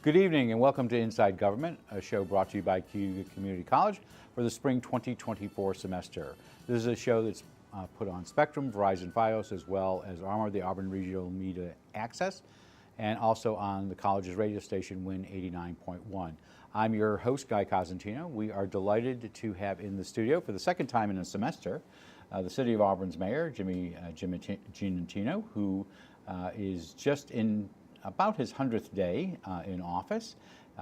Good evening and welcome to Inside Government, a show brought to you by Cayuga Community College for the spring 2024 semester. This is a show that's put on Spectrum, Verizon Fios, as well as Armor, the Auburn Regional Media Access, and also on the college's radio station, Win 89.1. I'm your host, Guy Giannettino. We are delighted to have in the studio for the second time in a semester the City of Auburn's Mayor, Giannettino, who is just in about his 100th day in office.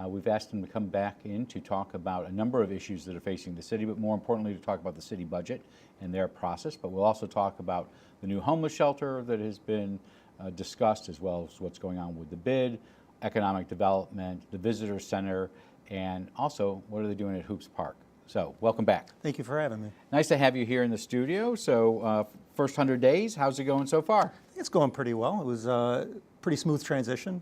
We've asked him to come back in to talk about a number of issues that are facing the city, but more importantly to talk about the city budget and their process. But we'll also talk about the new homeless shelter that has been discussed, as well as what's going on with the bid, economic development, the visitor center, and also what are they doing at Hoops Park. So welcome back. Thank you for having me. Nice to have you here in the studio. So first 100 days, how's it going so far? It's going pretty well. It was a pretty smooth transition.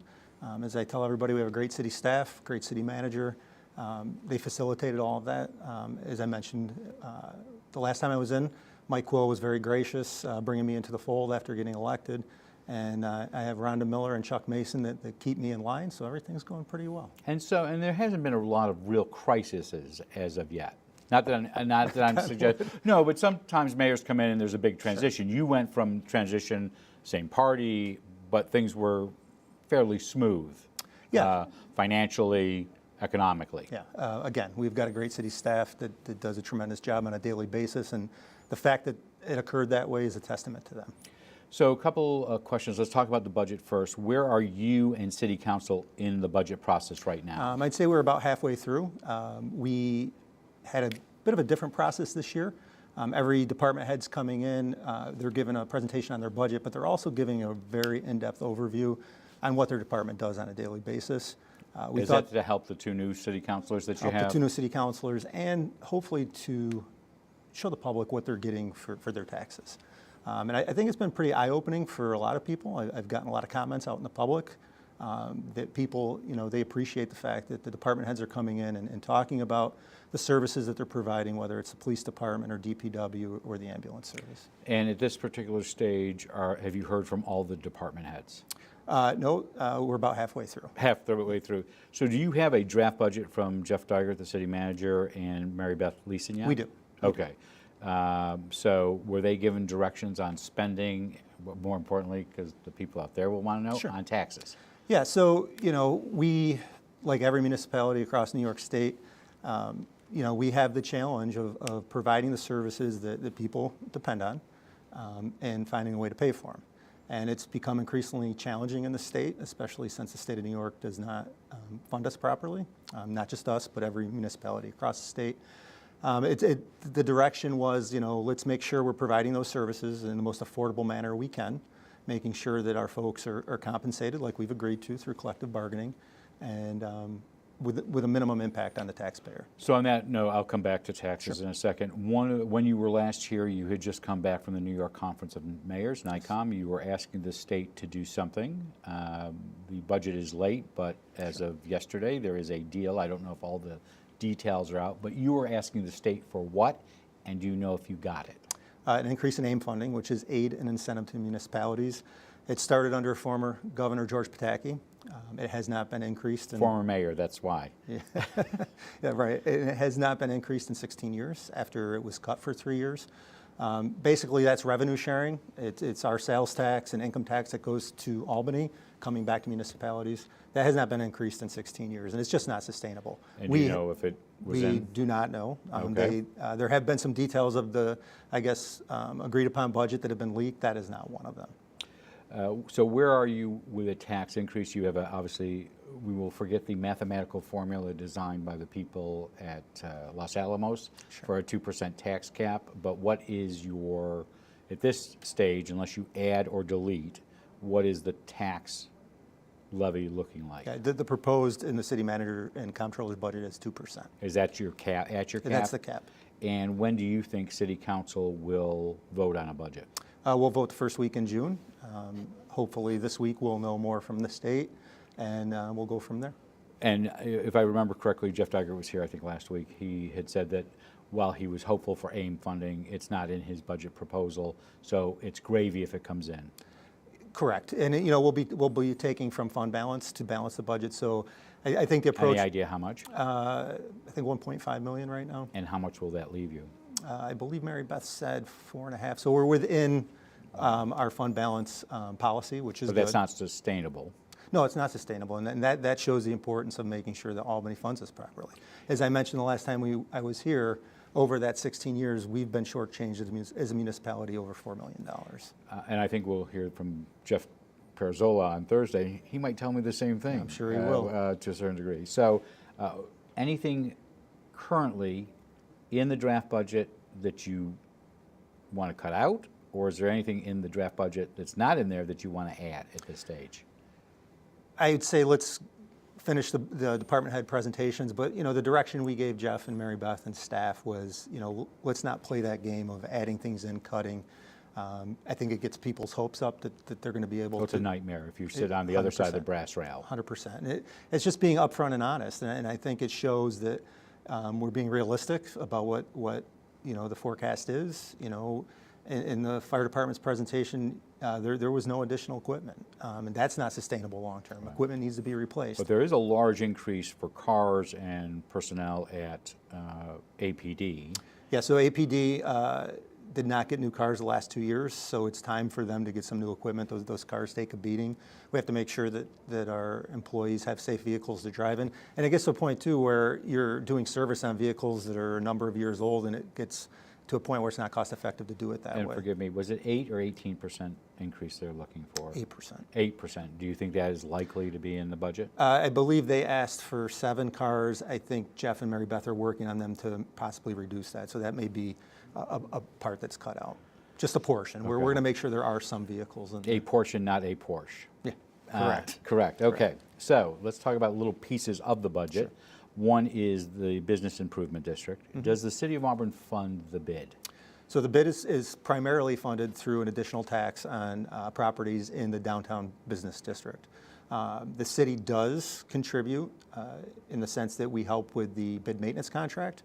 As I tell everybody, we have a great city staff, great city manager. They facilitated all of that. As I mentioned, the last time I was in, Mike Quill was very gracious, bringing me into the fold after getting elected. And I have Rhonda Miller and Chuck Mason that keep me in line, so everything's going pretty well. And there hasn't been a lot of real crises as of yet. Not that I'm suggesting, no, but sometimes mayors come in and there's a big transition. Sure. You went from transition, same party, but things were fairly smooth. Yeah. Financially, economically. Yeah. Again, we've got a great city staff that does a tremendous job on a daily basis, and the fact that it occurred that way is a testament to them. So a couple of questions. Let's talk about the budget first. Where are you and City Council in the budget process right now? I'd say we're about halfway through. We had a bit of a different process this year. Every department head's coming in, they're given a presentation on their budget, but they're also giving a very in-depth overview on what their department does on a daily basis. Is that to help the two new city councilors that you have? The two new city councilors, and hopefully to show the public what they're getting for their taxes. And I think it's been pretty eye-opening for a lot of people. I've gotten a lot of comments out in the public that people, they appreciate the fact that the department heads are coming in and talking about the services that they're providing, whether it's the police department or DPW or the ambulance service. And at this particular stage, have you heard from all the department heads? No, we're about halfway through. Half the way through. So do you have a draft budget from Jeff Dygert, the city manager, and Mary Beth Leeson yet? We do. Okay. So were they given directions on spending, but more importantly, because the people out there will want to know, Sure. on taxes? Yeah, so, we, like every municipality across New York State, we have the challenge of providing the services that people depend on and finding a way to pay for them. And it's become increasingly challenging in the state, especially since the state of New York does not fund us properly. Not just us, but every municipality across the state. The direction was, let's make sure we're providing those services in the most affordable manner we can, making sure that our folks are compensated like we've agreed to through collective bargaining, and with a minimum impact on the taxpayer. So on that note, I'll come back to taxes Sure. in a second. When you were last here, you had just come back from the New York Conference of Mayors, NICOM. You were asking the state to do something. The budget is late, but as Sure. of yesterday, there is a deal. I don't know if all the details are out, but you were asking the state for what, and do you know if you got it? An increase in AIM funding, which is aid and incentive to municipalities. It started under former Governor George Pataki. It has not been increased. Former mayor, that's why. Yeah, yeah, right. It has not been increased in 16 years after it was cut for 3 years. Basically, that's revenue sharing. It's our sales tax and income tax that goes to Albany, coming back to municipalities. That has not been increased in 16 years, and it's just not sustainable. And do you know if it was in? We do not know. Okay. There have been some details of the, agreed upon budget that have been leaked. That is not one of them. So where are you with a tax increase? You have obviously, we will forget the mathematical formula designed by the people at Los Alamos Sure. for a 2% tax cap, but what is your, at this stage, unless you add or delete, what is the tax levy looking like? Yeah, the proposed in the city manager and comptroller's budget is 2%. Is that your cap, at your cap? That's the cap. And when do you think City Council will vote on a budget? We'll vote the first week in June. Hopefully this week we'll know more from the state, and we'll go from there. And if I remember correctly, Jeff Dygert was here, I think, last week. He had said that while he was hopeful for AIM funding, it's not in his budget proposal, so it's gravy if it comes in. Correct, and we'll be taking from fund balance to balance the budget. So I think the approach, Any idea how much? I think 1.5 million right now. And how much will that leave you? I believe Mary Beth said 4.5. So we're within our fund balance policy, which is But good. that's not sustainable. No, it's not sustainable, and that shows the importance of making sure that Albany funds us properly. As I mentioned the last time I was here, over that 16 years, we've been shortchanged as a municipality over $4 million. And I think we'll hear from Jeff Perzola on Thursday. He might tell me the same thing. I'm sure he will. To a certain degree. So anything currently in the draft budget that you want to cut out? Or is there anything in the draft budget that's not in there that you want to add at this stage? I would say let's finish the department head presentations, but the direction we gave Jeff and Mary Beth and staff was, let's not play that game of adding things in, cutting. I think it gets people's hopes up that they're going to be able to. It's a nightmare if you sit on the other side of the brass rail. 100%. It's just being upfront and honest, and I think it shows that we're being realistic about what the forecast is. In the fire department's presentation, there was no additional equipment, and that's not sustainable long term. Right. Equipment needs to be replaced. But there is a large increase for cars and personnel at APD. Yeah, so APD did not get new cars the last 2 years, so it's time for them to get some new equipment. Those cars take a beating. We have to make sure that our employees have safe vehicles to drive in. And it gets to a point, too, where you're doing service on vehicles that are a number of years old, and it gets to a point where it's not cost effective to do it that way. And forgive me, was it 8 or 18% increase they're looking for? 8%. 8%. Do you think that is likely to be in the budget? I believe they asked for 7 cars. I think Jeff and Mary Beth are working on them to possibly reduce that. So that may be a part that's cut out. Just a portion. Okay. We're going to make sure there are some vehicles. A portion, not a Porsche. Yeah, correct. Correct. Okay. Correct. So let's talk about little pieces of the budget. Sure. One is the Business Improvement District. Mm-hmm. Does the City of Auburn fund the bid? So the bid is primarily funded through an additional tax on properties in the downtown business district. The city does contribute in the sense that we help with the bid maintenance contract.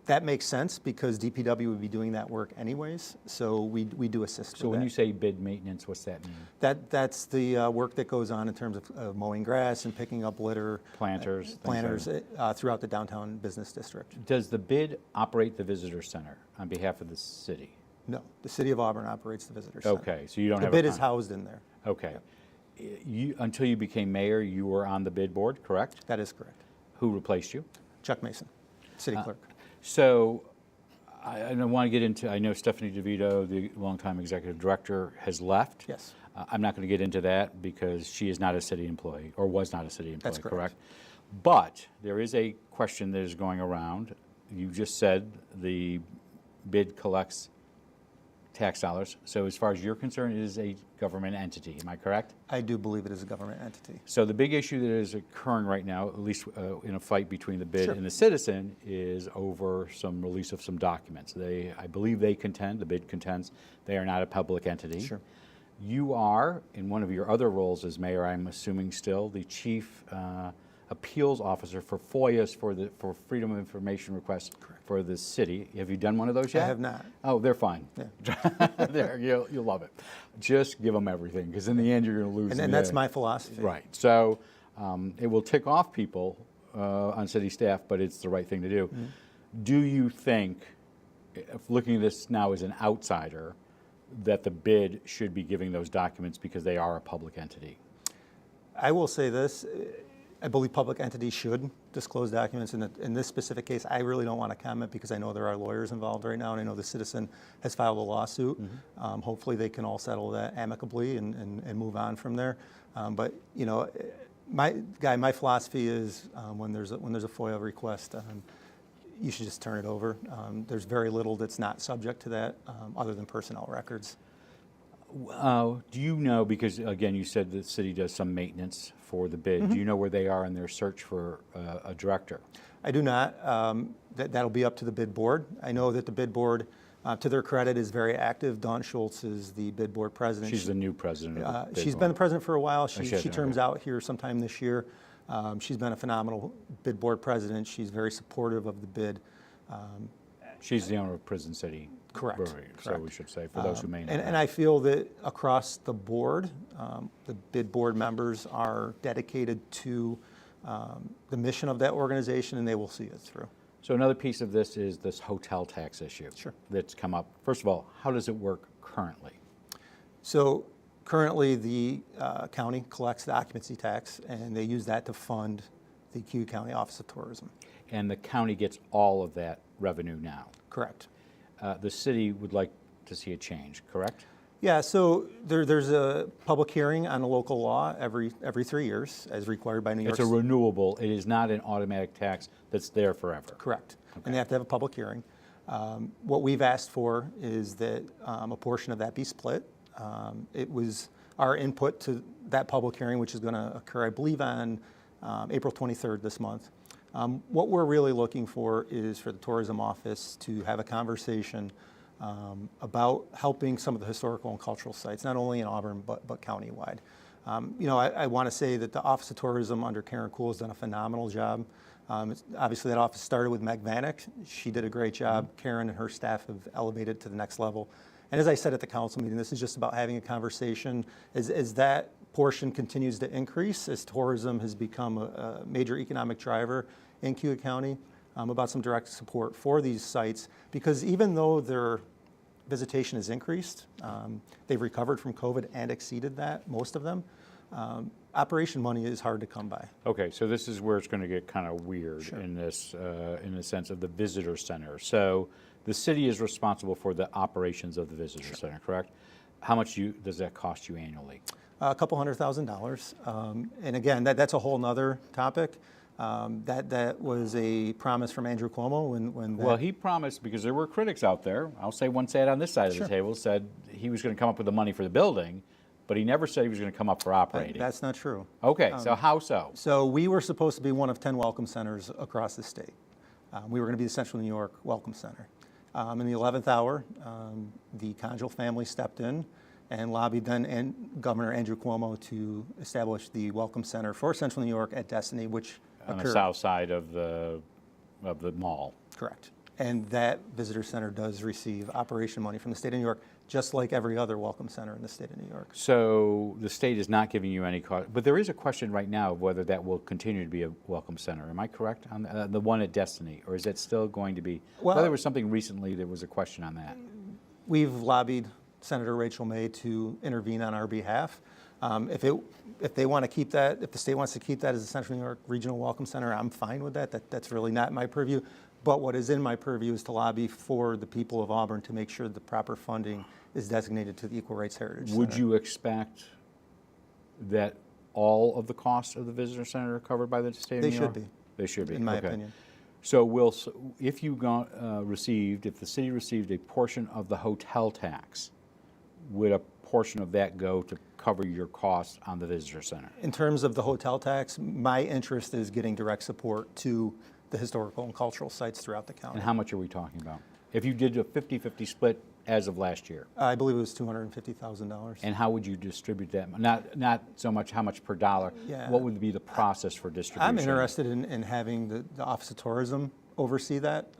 That makes sense because DPW would be doing that work anyways, so we do assist with that. So when you say bid maintenance, what's that mean? That's the work that goes on in terms of mowing grass and picking up litter. Planters. Throughout the downtown business district. Does the bid operate the visitor center on behalf of the city? No, the City of Auburn operates the visitor center. Okay, so you don't have the bid is housed in there. Okay. Yep. Until you became mayor, you were on the bid board, correct? That is correct. Who replaced you? Chuck Mason, city clerk. So I want to get into, I know Stephanie DeVito, the longtime executive director, has left. Yes. I'm not going to get into that because she is not a city employee, or was not a city employee, That's correct. But there is a question that is going around. You just said the bid collects tax dollars. So as far as you're concerned, it is a government entity. Am I correct? I do believe it is a government entity. So the big issue that is occurring right now, at least in a fight between the bid Sure. and the citizen, is over some release of some documents. I believe the bid contends, they are not a public entity. Sure. You are, in one of your other roles as mayor, I'm assuming still, the chief appeals officer for FOIAs for Freedom of Information requests. Correct. For the city. Have you done one of those yet? I have not. Oh, they're fine. Yeah. You'll love it. Just give them everything, because in the end you're going to lose. And that's my philosophy. Right. So it will tick off people on city staff, but it's the right thing to do. Mm-hmm. Do you think, looking at this now as an outsider, that the bid should be giving those documents because they are a public entity? I will say this. I believe public entities should disclose documents. In this specific case, I really don't want to comment because I know there are lawyers involved right now, and I know the citizen has filed a lawsuit. Mm-hmm. Hopefully they can all settle that amicably and move on from there. But my philosophy is when there's a FOIA request, you should just turn it over. There's very little that's not subject to that other than personnel records. Do you know, because again you said the city does some maintenance for the bid, mm-hmm. Do you know where they are in their search for a director? I do not. That'll be up to the bid board. I know that the bid board, to their credit, is very active. Dawn Schultz is the bid board president. She's the new president of the bid She's board. Been the president for a while. She okay. terms out here sometime this year. She's been a phenomenal bid board president. She's very supportive of the bid. She's the owner of Prison City Correct. Brewery, so Correct. we should say, for those who may know. And I feel that across the board, the bid board members are dedicated to the mission of that organization, and they will see it through. So another piece of this is this hotel tax issue Sure. that's come up. First of all, how does it work currently? So currently, the county collects the occupancy tax, and they use that to fund the Cayuga County Office of Tourism. And the county gets all of that revenue now. Correct. The city would like to see a change, correct? Yeah, so there's a public hearing on a local law every 3 years, as required by New York. It's a renewable, it is not an automatic tax that's there forever. Correct. And they have to have a public hearing. What we've asked for is that a portion of that be split. It was our input to that public hearing, which is going to occur, I believe, on April 23rd this month. What we're really looking for is for the tourism office to have a conversation about helping some of the historical and cultural sites, not only in Auburn, but countywide. I want to say that the Office of Tourism under Karen Kuhl has done a phenomenal job. Obviously, that office started with Meg Vanek. She did a great job. Karen and her staff have elevated to the next level. And as I said at the council meeting, this is just about having a conversation as that portion continues to increase, as tourism has become a major economic driver in Cayuga County, about some direct support for these sites, because even though their visitation has increased, they've recovered from COVID and exceeded that, most of them, operation money is hard to come by. Okay, so this is where it's going to get kind of weird. Sure. In this, in the sense of the visitor center. So the city is responsible for the operations of the visitor Sure. center, correct? How much does that cost you annually? A couple $100,000. And again, that's a whole nother topic. That was a promise from Andrew Cuomo when Well, he promised, because there were critics out there, I'll say one side on this side Sure. of the table, said he was going to come up with the money for the building, but he never said he was going to come up for operating. That's not true. Okay, so how so? So we were supposed to be one of 10 welcome centers across the state. We were going to be the Central New York Welcome Center. In the 11th hour, the Conjal family stepped in and lobbied then Governor Andrew Cuomo to establish the Welcome Center for Central New York at Destiny, which on occurred. The south side of the mall. Correct. And that visitor center does receive operation money from the state of New York, just like every other welcome center in the state of New York. So the state is not giving you any cost, but there is a question right now of whether that will continue to be a welcome center. Am I correct on the one at Destiny, or is it still going to be? Well, there was something recently. There was a question on that. We've lobbied Senator Rachel May to intervene on our behalf. If they want to keep that, if the state wants to keep that as a Central New York Regional Welcome Center, I'm fine with that. That's really not my purview. But what is in my purview is to lobby for the people of Auburn to make sure the proper funding is designated to the Equal Rights Heritage Center. Would you expect that all of the costs of the visitor center are covered by the state of New York? They should be. They should be, in my opinion. So if you if the city received a portion of the hotel tax, would a portion of that go to cover your costs on the visitor center? In terms of the hotel tax, my interest is getting direct support to the historical and cultural sites throughout the county. And how much are we talking about? If you did a 50-50 split as of last year? I believe it was $250,000. And how would you distribute that? Not so much how much per dollar. Yeah. What would be the process for distribution? I'm interested in having the Office of Tourism oversee that.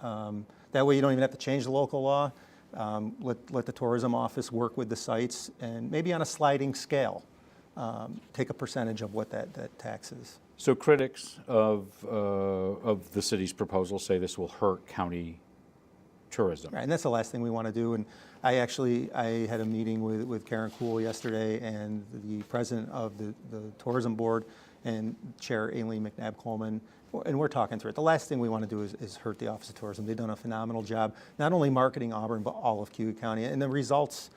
That way you don't even have to change the local law. Let the tourism office work with the sites, and maybe on a sliding scale, take a percentage of what that tax is. So critics of the city's proposal say this will hurt county tourism. Right, and that's the last thing we want to do. And I had a meeting with Karen Kuhl yesterday, and the president of the tourism board and Chair Aileen McNabb Coleman, and we're talking through it. The last thing we want to do is hurt the Office of Tourism. They've done a phenomenal job, not only marketing Auburn, but all of Cayuga County. And the results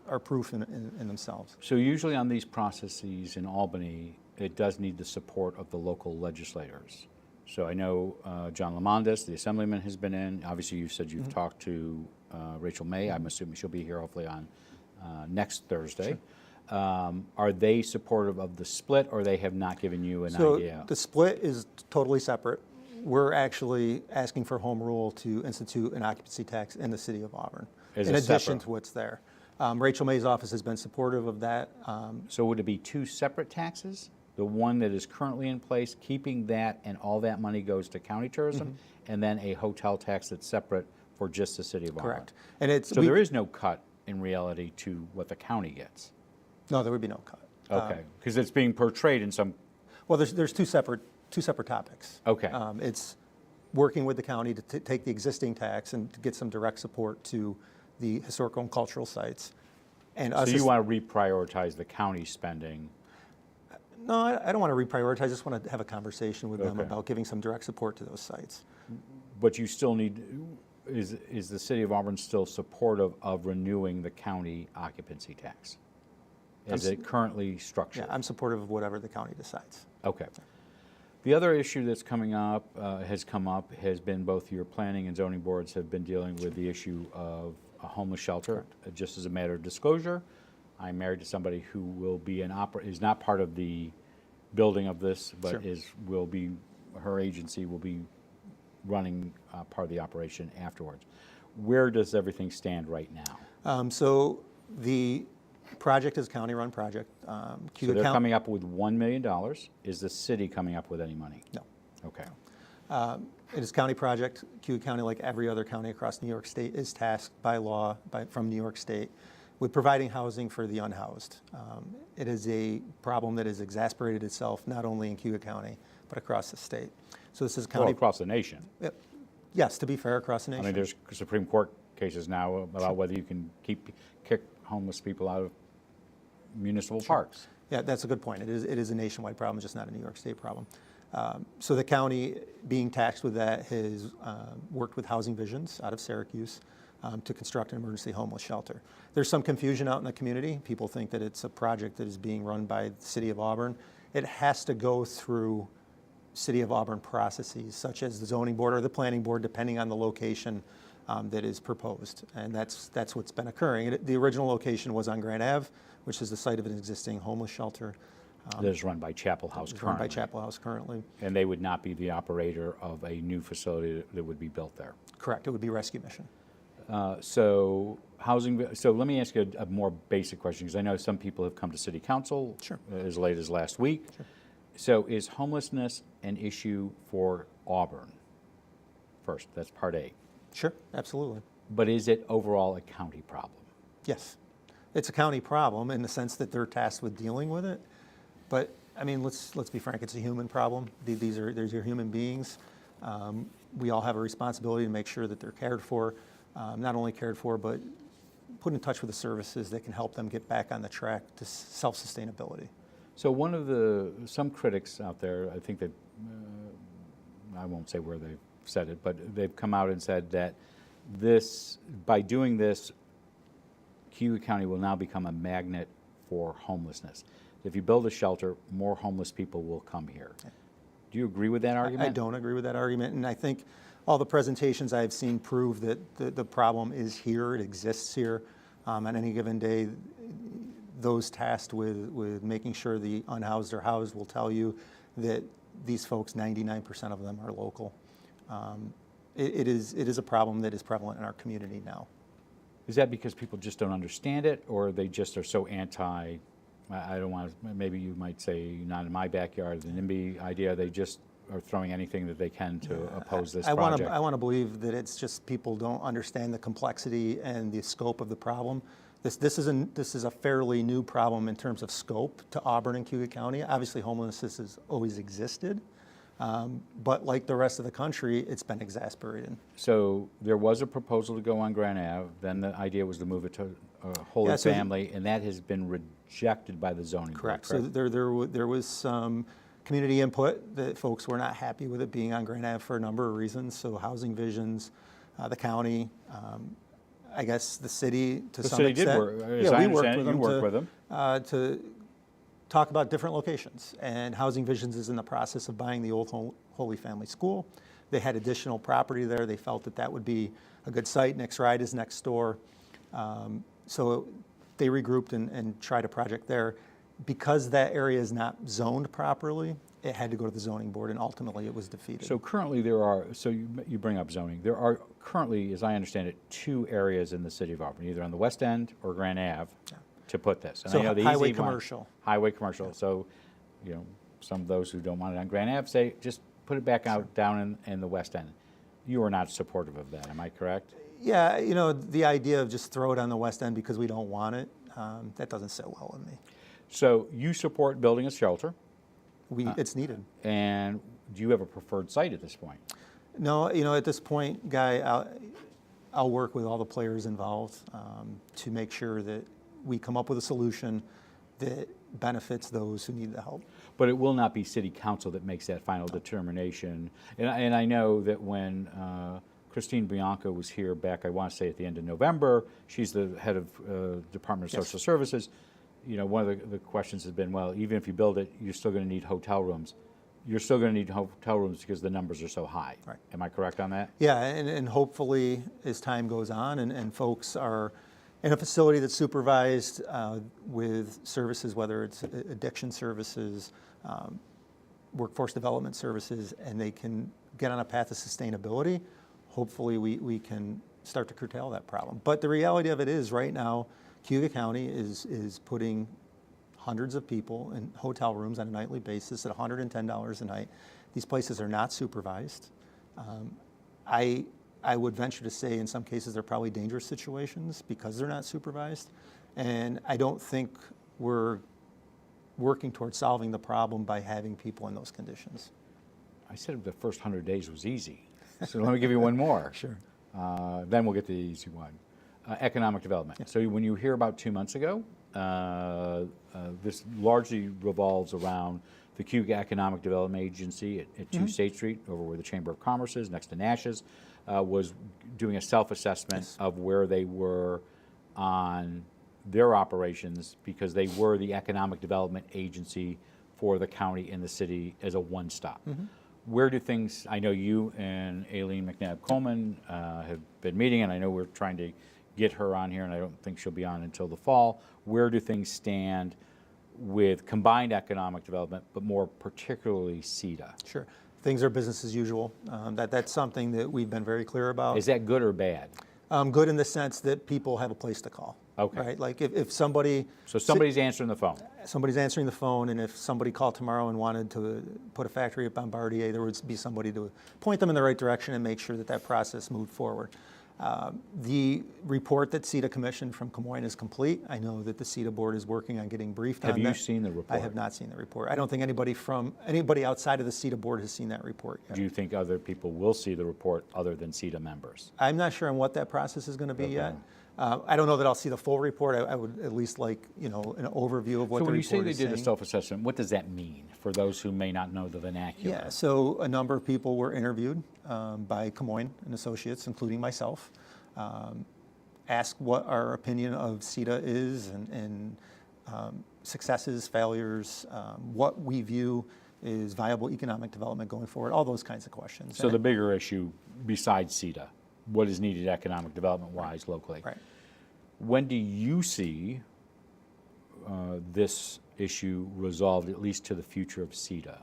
are proof in themselves. So usually on these processes in Albany, it does need the support of the local legislators. So I know John Lamondis, the assemblyman, has been in. Obviously, you said you've talked to Rachel May. I'm assuming she'll be here hopefully on next Thursday. Sure. Are they supportive of the split, or they have not given you an idea? The split is totally separate. We're actually asking for home rule to institute an occupancy tax in the city of Auburn, in addition to what's there. Rachel May's office has been supportive of that. So would it be two separate taxes? The one that is currently in place, keeping that, and all that money goes to county tourism, and then a hotel tax that's separate for just the city of Auburn. Correct. And it's So there is no cut in reality to what the county gets. No, there would be no cut. Okay, because it's being portrayed in some. Well, there's two separate topics. Okay. It's working with the county to take the existing tax and to get some direct support to the historical and cultural sites. And So you want to reprioritize the county spending? No, I don't want to reprioritize. I just want to have a conversation with them Okay. about giving some direct support to those sites. But you still need, is the city of Auburn still supportive of renewing the county occupancy tax? Is it currently structured? Yeah, I'm supportive of whatever the county decides. Okay. The other issue that's coming up, has been both your planning and zoning boards have been dealing with the issue of a homeless shelter. Just as a matter of disclosure, I'm married to somebody who will be is not part of the building of this, but Sure. Her agency will be running part of the operation afterwards. Where does everything stand right now? So the project is a county-run project. So they're coming up with $1 million. Is the city coming up with any money? No. Okay. It is a county project. Cayuga County, like every other county across New York State, is tasked by law from New York State with providing housing for the unhoused. It is a problem that has exasperated itself not only in Cayuga County, but across the state. So this is a Well, county. across the nation. Yes, to be fair, across the I nation. mean, there's Supreme Court cases now about whether you can kick homeless people out of municipal parks. Yeah, that's a good point. It is a nationwide problem, just not a New York State problem. So the county, being taxed with that, has worked with Housing Visions out of Syracuse to construct an emergency homeless shelter. There's some confusion out in the community. People think that it's a project that is being run by the City of Auburn. It has to go through City of Auburn processes, such as the zoning board or the planning board, depending on the location that is proposed. And that's what's been occurring. The original location was on Grand Ave, which is the site of an existing homeless shelter. That is run by Chapel House It's run by currently. Chapel House currently. And they would not be the operator of a new facility that would be built there. Correct, it would be Rescue Mission. So let me ask you a more basic question, because I know some people have come to city council Sure. as late as last week. Sure. So is homelessness an issue for Auburn? First, that's part A. Sure, absolutely. But is it overall a county problem? Yes. It's a county problem in the sense that they're tasked with dealing with it. But, I mean, let's be frank, it's a human problem. These are human beings. We all have a responsibility to make sure that they're cared for, not only cared for, but put in touch with the services that can help them get back on the track to self-sustainability. So some critics out there, I think that, I won't say where they've said it, but they've come out and said that by doing this, Cayuga County will now become a magnet for homelessness. If you build a shelter, more homeless people will come here. Do you agree with that argument? I don't agree with that argument, and I think all the presentations I've seen prove that the problem is here, it exists here. On any given day, those tasked with making sure the unhoused are housed will tell you that these folks, 99% of them are local. It is a problem that is prevalent in our community now. Is that because people just don't understand it, or they just are so anti, I don't want to, maybe you might say, not in my backyard, the NIMBY idea, they just are throwing anything that they can to oppose this project? I want to believe that it's just people don't understand the complexity and the scope of the problem. This is a fairly new problem in terms of scope to Auburn and Cayuga County. Obviously, homelessness has always existed, but like the rest of the country, it's been exacerbated. So there was a proposal to go on Grand Ave, then the idea was to move it to Holy Family, and that has been rejected by the zoning board. Correct. So there was some community input that folks were not happy with it being on Grand Ave for a number of reasons. So Housing Visions, the county, I guess the city to some extent. The city did work, as I understand it, you worked with them. To talk about different locations. And Housing Visions is in the process of buying the old Holy Family School. They had additional property there. They felt that that would be a good site. Next Ride is next door. So they regrouped and tried a project there. Because that area is not zoned properly, it had to go to the zoning board, and ultimately it was defeated. So currently you bring up zoning. There are currently, as I understand it, 2 areas in the city of Auburn, either on the west end or Grand Ave, to put this. And So I know the highway easy one- commercial. Highway commercial. So, some of those who don't want it on Grand Ave say, just put it back out down in the west end. You are not supportive of that, am I correct? Yeah, you know, the idea of just throw it on the west end because we don't want it, that doesn't sit well with me. So you support building a shelter, It's needed. and do you have a preferred site at this point? No, you know, at this point, Guy, I'll work with all the players involved to make sure that we come up with a solution that benefits those who need the help. But it will not be City Council that makes that final determination. And I know that when Christine Bianco was here back, I want to say at the end of November, she's the head of Department of Social Services. You know, one of the questions has been, well, even if you build it, you're still going to need hotel rooms. You're still going to need hotel rooms because the numbers are so high. Right. Am I correct on that? Yeah, and hopefully as time goes on and folks are in a facility that's supervised with services, whether it's addiction services, workforce development services, and they can get on a path of sustainability, hopefully we can start to curtail that problem. But the reality of it is right now, Cayuga County is putting hundreds of people in hotel rooms on a nightly basis at $110 a night. These places are not supervised. I would venture to say in some cases they're probably dangerous situations because they're not supervised. And I don't think we're working towards solving the problem by having people in those conditions. I said the first 100 days was easy. So let me give you one more. Sure. Then we'll get to the easy one. Economic development. Yes. So when you were here about 2 months ago, this largely revolves around the Cayuga Economic Development Agency at 2 State Street, over where the Chamber of Commerce is, next to Nash's, was doing a self-assessment of where they were on their operations because they were the economic development agency for the county and the city as a one-stop. Where do things, I know you and Aileen McNabb-Coleman have been meeting, and I know we're trying to get her on here, and I don't think she'll be on until the fall. Where do things stand with combined economic development, but more particularly CEDA? Sure. Things are business as usual. That's something that we've been very clear about. Is that good or bad? Good in the sense that people have a place to call. Okay. Right? Like if somebody... So somebody's answering the phone. Somebody's answering the phone, and if somebody called tomorrow and wanted to put a factory at Bombardier, there would be somebody to point them in the right direction and make sure that that process moved forward. The report that CEDA commissioned from Camoin is complete. I know that the CEDA board is working on getting briefed on that. Have you seen the report? I have not seen the report. I don't think anybody outside of the CEDA board has seen that report yet. Do you think other people will see the report other than CEDA members? I'm not sure on what that process is going to be yet. I don't know that I'll see the full report. I would at least like, you know, an overview of what the report is saying. So when you say they did a self-assessment, what does that mean for those who may not know the vernacular? Yeah, so a number of people were interviewed by Camoin and Associates, including myself, asked what our opinion of CEDA is and successes, failures, what we view is viable economic development going forward, all those kinds of questions. So the bigger issue besides CEDA, what is needed economic development-wise locally? Right. When do you see this issue resolved, at least to the future of CEDA?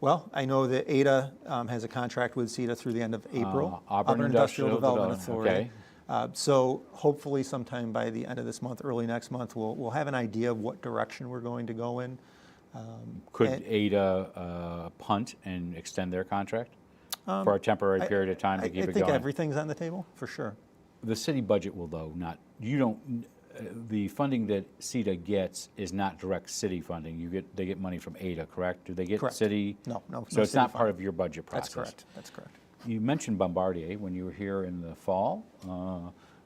Well, I know that ADA has a contract with CEDA through the end of April. Auburn Industrial Development Authority. Okay. So hopefully sometime by the end of this month, early next month, we'll have an idea of what direction we're going to go in. Could ADA punt and extend their contract for a temporary period of time to keep it going? I think everything's on the table, for sure. The city budget will, though, not, you don't, the funding that CEDA gets is not direct city funding. They get money from ADA, correct? Do they get Correct. city? No. So it's not part of your budget process. That's correct. You mentioned Bombardier when you were here in the fall.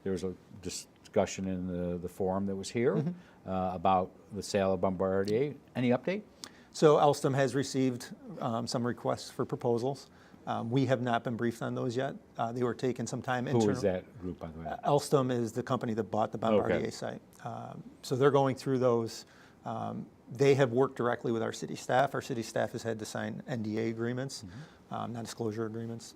There was a discussion in the forum that was here about the sale of Bombardier. Any update? So Alstom has received some requests for proposals. We have not been briefed on those yet. They were taking some time. Who is that group, by the way? Alstom is the company that bought the Bombardier site. So they're going through those. They have worked directly with our city staff. Our city staff has had to sign NDA agreements, non-disclosure agreements.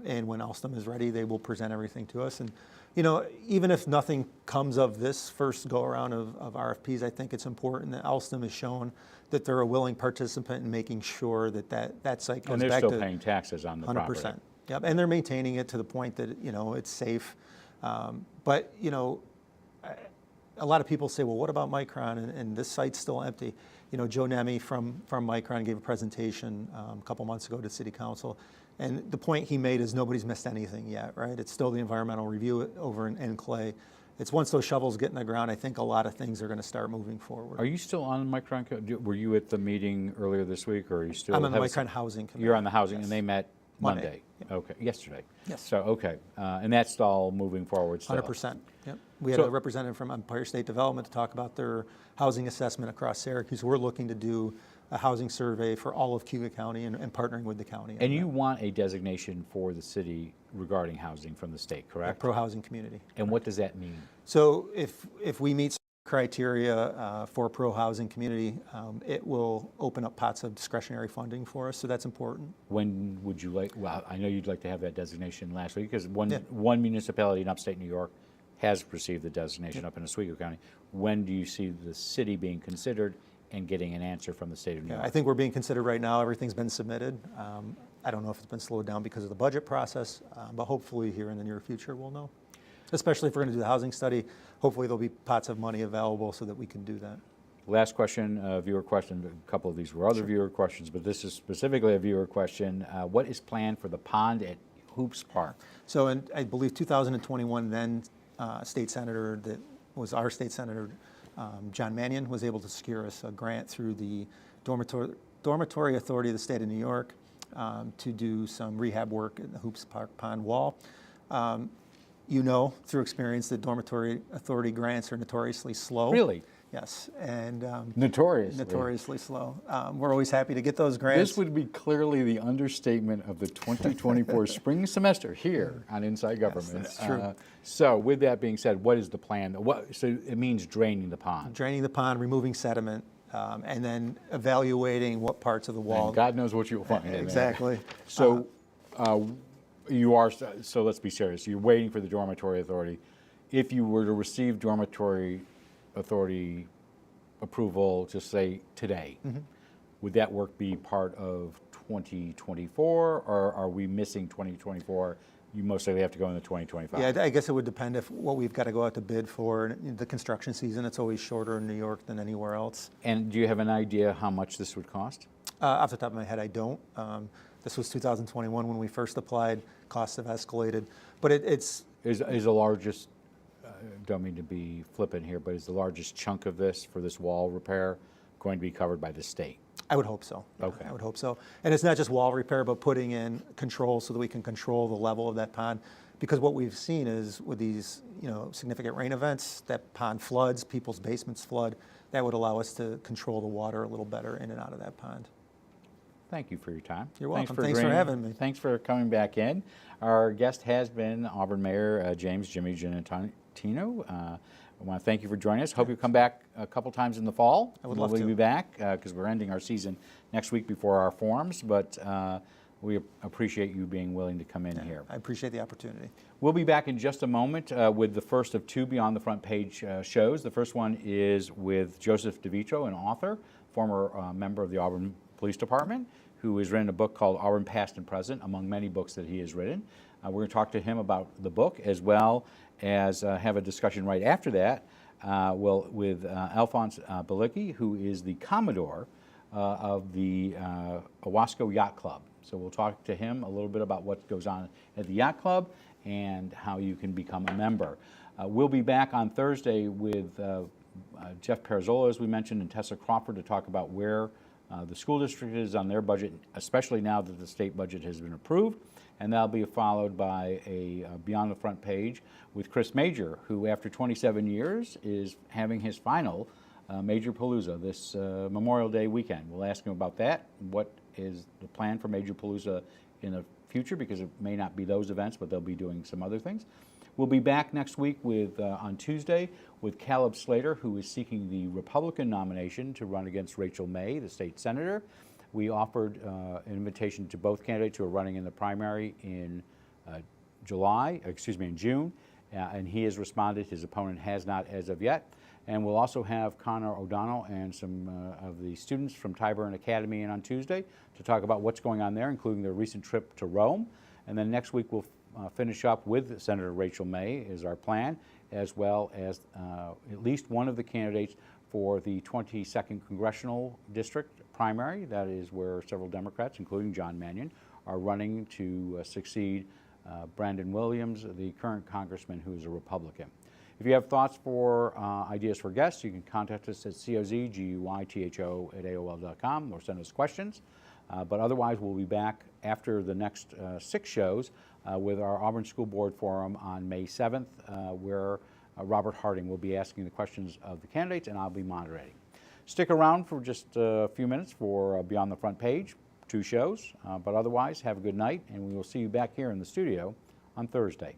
And when Alstom is ready, they will present everything to us. And, you know, even if nothing comes of this first go-around of RFPs, I think it's important that Alstom has shown that they're a willing participant in making sure that that site goes back to... And they're still paying taxes on the 100%. Property. Yep, and they're maintaining it to the point that, you know, it's safe. But, you know, a lot of people say, well, what about Micron? And this site's still empty. You know, Joe Nemi from Micron gave a presentation a couple months ago to City Council, And the point he made is nobody's missed anything yet, right? It's still the environmental review over in Clay. It's once those shovels get in the ground, I think a lot of things are going to start moving forward. Are you still on Micron? Were you at the meeting earlier this week, or are you still? I'm on the Micron Housing Committee. You're on the housing, yes. and they met Monday. Yeah. Okay, yesterday. Yes. So okay, and that's all moving forward still. 100%. Yep. We had a representative from Empire State Development to talk about their housing assessment across Syracuse. We're looking to do a housing survey for all of Cayuga County and partnering with the county. And you want a designation for the city regarding housing from the state, correct? Pro-housing community. And what does that mean? So if we meet criteria for pro-housing community, it will open up pots of discretionary funding for us, so that's important. When would you like, well, I know you'd like to have that designation last week, because one municipality in upstate New York has received the designation up in Oswego County. When do you see the city being considered and getting an answer from the state of New York? I think we're being considered right now. Everything's been submitted. I don't know if it's been slowed down because of the budget process, but hopefully here in the near future we'll know. Especially if we're going to do the housing study, hopefully there'll be pots of money available so that we can do that. Last question, viewer question. A couple of these were other viewer questions, but this is specifically a viewer question. What is planned for the pond at Hoops Park? So in, I believe 2021, then state senator that was our state senator, John Mannion, was able to secure us a grant through the Dormitory Authority of the State of New York to do some rehab work in the Hoops Park pond wall. You know, through experience, that Dormitory Authority grants are notoriously slow. Really? Yes, and Notoriously slow. We're always happy to get those grants. This would be clearly the understatement of the 2024 spring semester here on Inside Government. Yes, that's true. So with that being said, what is the plan? So it means draining the pond. Draining the pond, removing sediment, and then evaluating what parts of the wall. And God knows what you'll find. in there. Exactly. So you are, so let's be serious. You're waiting for the Dormitory Authority. If you were to receive Dormitory Authority approval, just say today, would that work be part of 2024, or are we missing 2024? You most likely have to go into 2025. Yeah, I guess it would depend if what we've got to go out to bid for. The construction season, it's always shorter in New York than anywhere else. And do you have an idea how much this would cost? Off the top of my head, I don't. This was 2021 when we first applied. Costs have escalated, but it's Is the largest, don't mean to be flippant here, but is the largest chunk of this for this wall repair going to be covered by the state? I would hope so. Yeah, Okay. I would hope so. And it's not just wall repair, but putting in controls so that we can control the level of that pond. Because what we've seen is with these, significant rain events, that pond floods, people's basements flood. That would allow us to control the water a little better in and out of that pond. Thank you for your time. You're welcome. Thanks for having me. Thanks for coming back in. Our guest has been Auburn Mayor Jimmy Giannettino. I want to thank you for joining us. Hope you come back a couple times in the fall. I would love to. We'll be back because we're ending our season next week before our forums, but we appreciate you being willing to come in here. I appreciate the opportunity. We'll be back in just a moment with the first of two Beyond the Front Page shows. The first one is with Joseph DeVito, an author, former member of the Auburn Police Department, who has written a book called Auburn Past and Present, among many books that he has written. We're going to talk to him about the book, as well as have a discussion right after that with Alphonse Balicki, who is the Commodore of the Owasco Yacht Club. So we'll talk to him a little bit about what goes on at the Yacht Club and how you can become a member. We'll be back on Thursday with Jeff Perazzola, as we mentioned, and Tessa Crawford to talk about where the school district is on their budget, especially now that the state budget has been approved. And that'll be followed by a Beyond the Front Page with Chris Major, who after 27 years is having his final Major Palooza this Memorial Day weekend. We'll ask him about that. What is the plan for Major Palooza in the future, because it may not be those events, but they'll be doing some other things. We'll be back next week with on Tuesday with Caleb Slater, who is seeking the Republican nomination to run against Rachel May, the state senator. We offered an invitation to both candidates who are running in the primary in June, and he has responded. His opponent has not as of yet. And we'll also have Connor O'Donnell and some of the students from Tyburn Academy in on Tuesday to talk about what's going on there, including their recent trip to Rome. And then next week we'll finish up with Senator Rachel May is our plan, as well as at least one of the candidates for the 22nd Congressional District primary. That is where several Democrats, including John Mannion, are running to succeed Brandon Williams, the current congressman who is a Republican. If you have thoughts for ideas for guests, you can contact us at cozguytho@aol.com or send us questions. But otherwise, we'll be back after the next 6 shows with our Auburn School Board Forum on May 7th, where Robert Harding will be asking the questions of the candidates, and I'll be moderating. Stick around for just a few minutes for Beyond the Front Page, 2 shows. But otherwise, have a good night, and we will see you back here in the studio on Thursday.